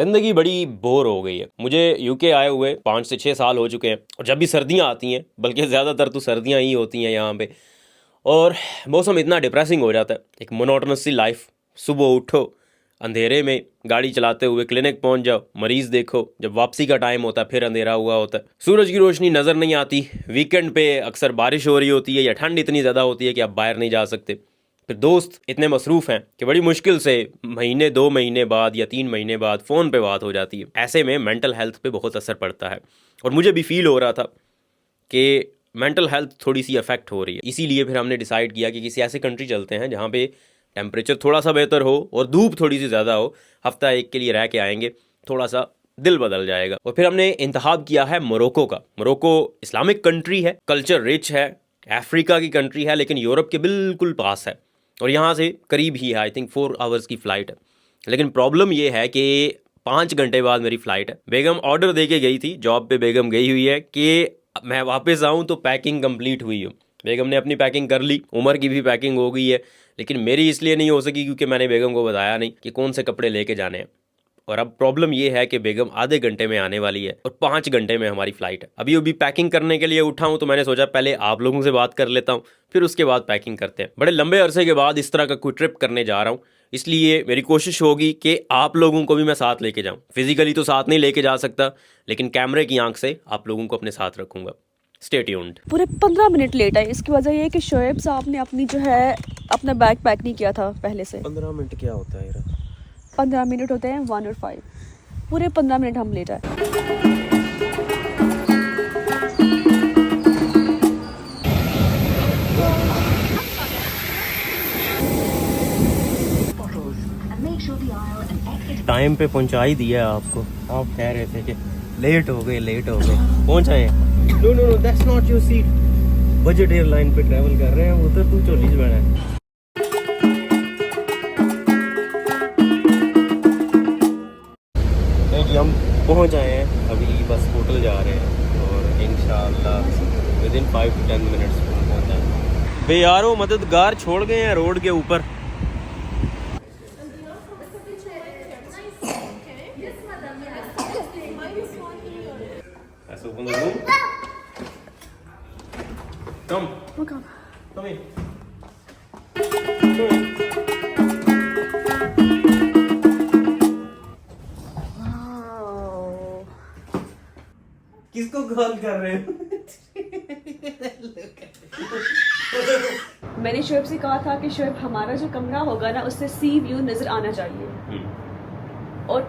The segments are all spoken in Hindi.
जिंदगी बड़ी बोर हो गई है। मुझे यूके आए हुए 5 से 6 साल हो चुके हैं और जब भी सर्दियाँ आती हैं, बल्कि ज़्यादातर तो सर्दियाँ ही होती हैं यहाँ पे, और मौसम इतना डिप्रेसिंग हो जाता है। एक मोनोटोनस सी लाइफ, सुबह उठो, अंधेरे में गाड़ी चलाते हुए क्लिनिक पहुंच जाओ, मरीज देखो, जब वापसी का टाइम होता है फिर अंधेरा हुआ होता है, सूरज की रोशनी नज़र नहीं आती, वीकेंड पे अक्सर बारिश हो रही होती है या ठंड इतनी ज़्यादा होती है कि आप बाहर नहीं जा सकते। फिर दोस्त इतने मसरूफ़ हैं कि बड़ी मुश्किल से महीने 2 महीने बाद या 3 महीने बाद फ़ोन पे बात हो जाती है। ऐसे में मेंटल हेल्थ पे बहुत असर पड़ता है और मुझे भी फील हो रहा था कि मेंटल हेल्थ थोड़ी सी अफेक्ट हो रही है। इसीलिए फिर हमने डिसाइड किया कि किसी ऐसे कंट्री चलते हैं जहाँ पे टेम्परेचर थोड़ा सा बेहतर हो और धूप थोड़ी सी ज़्यादा हो। हफ्ता एक के लिए रह के आएंगे, थोड़ा सा दिल बदल जाएगा। और फिर हमने इंतखाब किया है मोरक्को का। मोरक्को इस्लामिक कंट्री है, कल्चर रिच है, अफ्रीका की कंट्री है, लेकिन यूरोप के बिल्कुल पास है और यहाँ से करीब ही है। आई थिंक 4 आवर्स की फ़्लाइट है। लेकिन प्रॉब्लम ये है कि 5 घंटे बाद मेरी फ़्लाइट है। बेगम ऑर्डर दे के गई थी, जॉब पे बेगम गई हुई है कि मैं वापस आऊँ तो पैकिंग कंप्लीट हुई हो। बेगम ने अपनी पैकिंग कर ली, उमर की भी पैकिंग हो गई है, लेकिन मेरी इसलिए नहीं हो सकी क्योंकि मैंने बेगम को बताया नहीं कि कौन से कपड़े लेके जाने हैं। और अब प्रॉब्लम ये है कि बेगम आधे घंटे में आने वाली है और 5 घंटे में हमारी फ़्लाइट है। अभी अभी पैकिंग करने के लिए उठा हूँ तो मैंने सोचा पहले आप लोगों से बात कर लेता हूँ, फिर उसके बाद पैकिंग करते हैं। बड़े लंबे अरसे के बाद इस तरह का कोई ट्रिप करने जा रहा हूँ, इसलिए मेरी कोशिश होगी कि आप लोगों को भी मैं साथ लेके जाऊँ। फिजिकली तो साथ नहीं लेके जा सकता, लेकिन कैमरे की आंख से आप लोगों को अपने साथ रखूँगा। Stay tuned. पूरे 15 मिनट लेट आए। इसकी वजह ये है कि शोएब साहब ने अपनी जो है अपना बैग पैक नहीं किया था पहले से। 15 मिनट क्या होता है यार? 15 मिनट होते हैं 1 और 5, पूरे 15 मिनट हम लेट आए। टाइम पे पहुंचा ही दिया आपको। आप कह रहे थे कि लेट हो गए पहुंचाए। No no no, that's not your seat. Budget airline पे ट्रैवल कर रहे हैं, वो तो तू चोली से बना है। नहीं, हम पहुंच आए हैं, अभी बस होटल जा रहे हैं और इंशाल्लाह विद इन 5 to 10 मिनट्स पहुंच जाएंगे। बे यारो, मददगार छोड़ गए हैं रोड के ऊपर। Open the room. Come. Okay. Come in. किसको कॉल कर रहे हो? मैंने शोएब से कहा था कि शोएब हमारा जो कमरा होगा ना उससे सी व्यू नजर आना चाहिए, और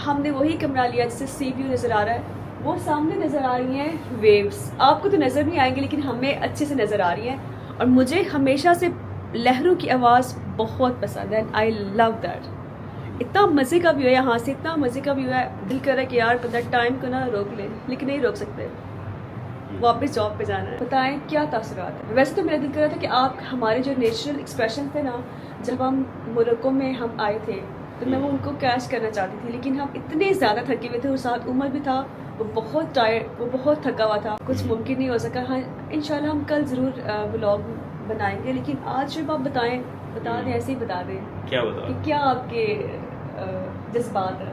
हमने वही कमरा लिया जिससे सी व्यू नजर आ रहा है। वो सामने नज़र आ रही हैं वेव्स, आपको तो नज़र नहीं आएंगे लेकिन हमें अच्छे से नज़र आ रही हैं। और मुझे हमेशा से लहरों की आवाज़ बहुत पसंद है, आई लव दैट। इतना मज़े का व्यू है यहाँ से, इतना मज़े का व्यू है, दिल कर रहा है कि यार पता टाइम को ना रोक ले, लेकिन नहीं रोक सकते, वापस जॉब पे जाना है। बताएं क्या तासुरात है। वैसे तो मेरा दिल कर रहा था कि आप हमारे जो नेचुरल एक्सप्रेशन थे ना, जब हम मोरक्को में हम आए थे तो मैं वो उनको कैच करना चाहती थी, लेकिन हम इतने ज़्यादा थके हुए थे और साथ उमर भी था, वो बहुत टायर्ड, वो बहुत थका हुआ था, कुछ मुमकिन नहीं हो सका। हाँ, इंशाल्लाह हम कल ज़रूर व्लॉग बनाएंगे, लेकिन आज जब आप बता दें, ऐसे ही बता दें क्या बता कि क्या आपके जज्बात है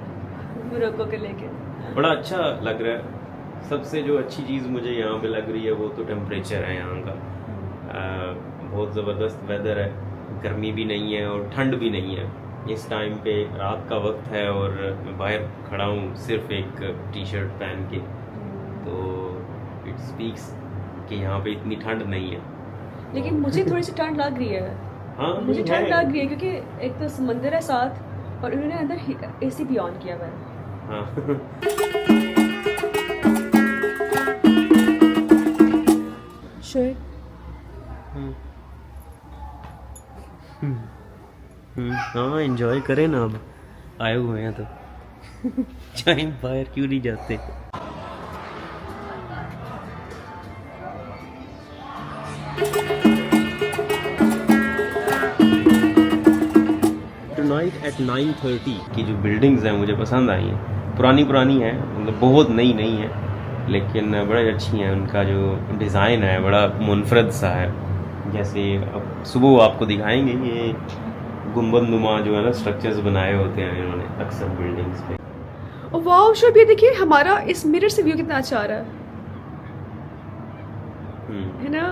मोरक्को के लेके। बड़ा अच्छा लग रहा है। सबसे जो अच्छी चीज़ मुझे यहाँ पे लग रही है वो तो टेम्परेचर है यहाँ का। बहुत ज़बरदस्त वेदर है, गर्मी भी नहीं है और ठंड भी नहीं है। इस टाइम पे रात का वक्त है और मैं बाहर खड़ा हूँ सिर्फ एक टी शर्ट पहन के, तो इट स्पीक्स कि यहाँ पे इतनी ठंड नहीं है। लेकिन मुझे थोड़ी सी ठंड लग रही है। हाँ, मुझे ठंड लग रही है क्योंकि एक तो समंदर है साथ और उन्होंने अंदर एसी भी ऑन किया हुआ है। हाँ। हाँ, एंजॉय करें ना, अब आए हुए हैं तो चाहे बाहर क्यों नहीं जाते। टुनाइट एट 9:30 की जो बिल्डिंग्स हैं मुझे पसंद आई हैं। पुरानी हैं, मतलब बहुत नई नहीं है, लेकिन बड़ी अच्छी हैं। उनका जो डिज़ाइन है बड़ा मुनफरद सा है। जैसे अब सुबह आपको दिखाएंगे, ये गुंबद नुमा जो है ना स्ट्रक्चर्स बनाए होते हैं इन्होंने अक्सर बिल्डिंग्स पे। और वाओ शोएब ये देखिए हमारा इस मिरर से व्यू कितना अच्छा आ रहा है ना।